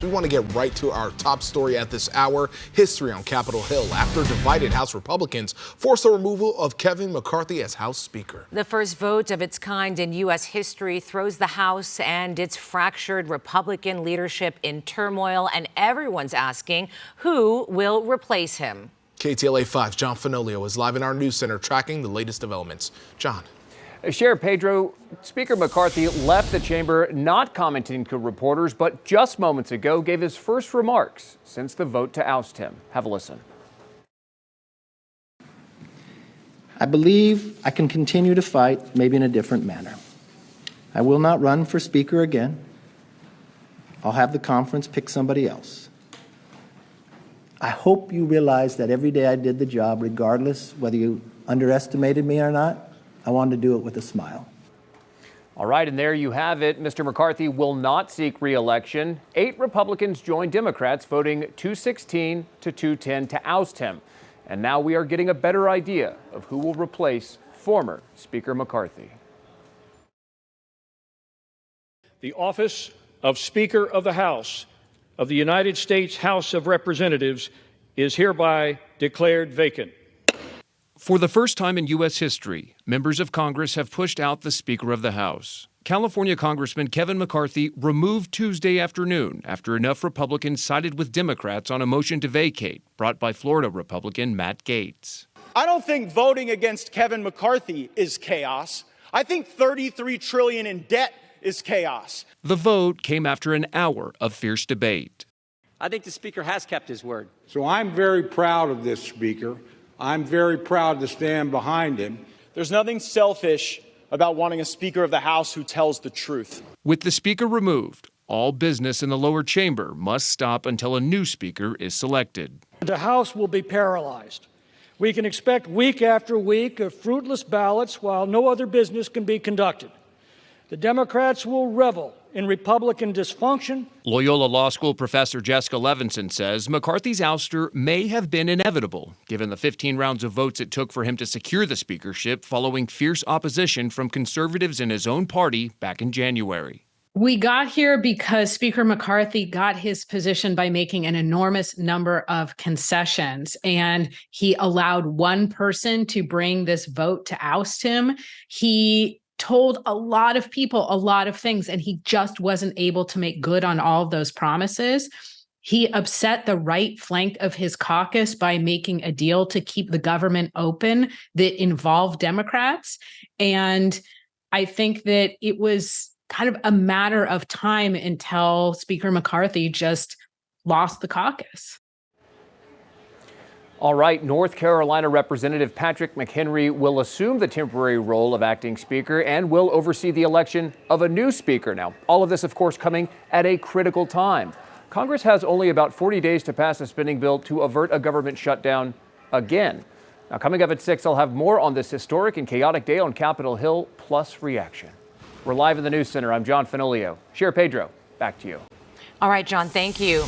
We want to get right to our top story at this hour. History on Capitol Hill after divided House Republicans force the removal of Kevin McCarthy as House Speaker. The first vote of its kind in U.S. history throws the House and its fractured Republican leadership in turmoil, and everyone's asking who will replace him. KTLA 5's John Fenolio is live in our news center tracking the latest developments. John. Sheriff Pedro, Speaker McCarthy left the chamber not commenting to reporters, but just moments ago gave his first remarks since the vote to oust him. Have a listen. I believe I can continue to fight, maybe in a different manner. I will not run for Speaker again. I'll have the conference pick somebody else. I hope you realize that every day I did the job, regardless whether you underestimated me or not, I wanted to do it with a smile. All right, and there you have it. Mr. McCarthy will not seek re-election. 8 Republicans joined Democrats, voting 216 to 210 to oust him. And now we are getting a better idea of who will replace former Speaker McCarthy. The office of Speaker of the House of the United States House of Representatives is hereby declared vacant. For the first time in U.S. history, members of Congress have pushed out the Speaker of the House. California Congressman Kevin McCarthy removed Tuesday afternoon after enough Republicans sided with Democrats on a motion to vacate brought by Florida Republican Matt Gaetz. I don't think voting against Kevin McCarthy is chaos. I think $33 trillion in debt is chaos. The vote came after an hour of fierce debate. I think the Speaker has kept his word. So I'm very proud of this Speaker. I'm very proud to stand behind him. There's nothing selfish about wanting a Speaker of the House who tells the truth. With the Speaker removed, all business in the lower chamber must stop until a new Speaker is selected. The House will be paralyzed. We can expect week after week of fruitless ballots while no other business can be conducted. The Democrats will revel in Republican dysfunction. Loyola Law School professor Jessica Levinson says McCarthy's ouster may have been inevitable, given the 15 rounds of votes it took for him to secure the speakership following fierce opposition from conservatives in his own party back in January. We got here because Speaker McCarthy got his position by making an enormous number of concessions, and he allowed one person to bring this vote to oust him. He told a lot of people a lot of things, and he just wasn't able to make good on all of those promises. He upset the right flank of his caucus by making a deal to keep the government open that involved Democrats. And I think that it was kind of a matter of time until Speaker McCarthy just lost the caucus. All right, North Carolina Representative Patrick McHenry will assume the temporary role of acting speaker and will oversee the election of a new speaker. Now, all of this, of course, coming at a critical time. Congress has only about 40 days to pass a spending bill to avert a government shutdown again. Now, coming up at 6, I'll have more on this historic and chaotic day on Capitol Hill, plus reaction. We're live in the News Center. I'm John Fenolio. Sheriff Pedro, back to you. All right, John, thank you.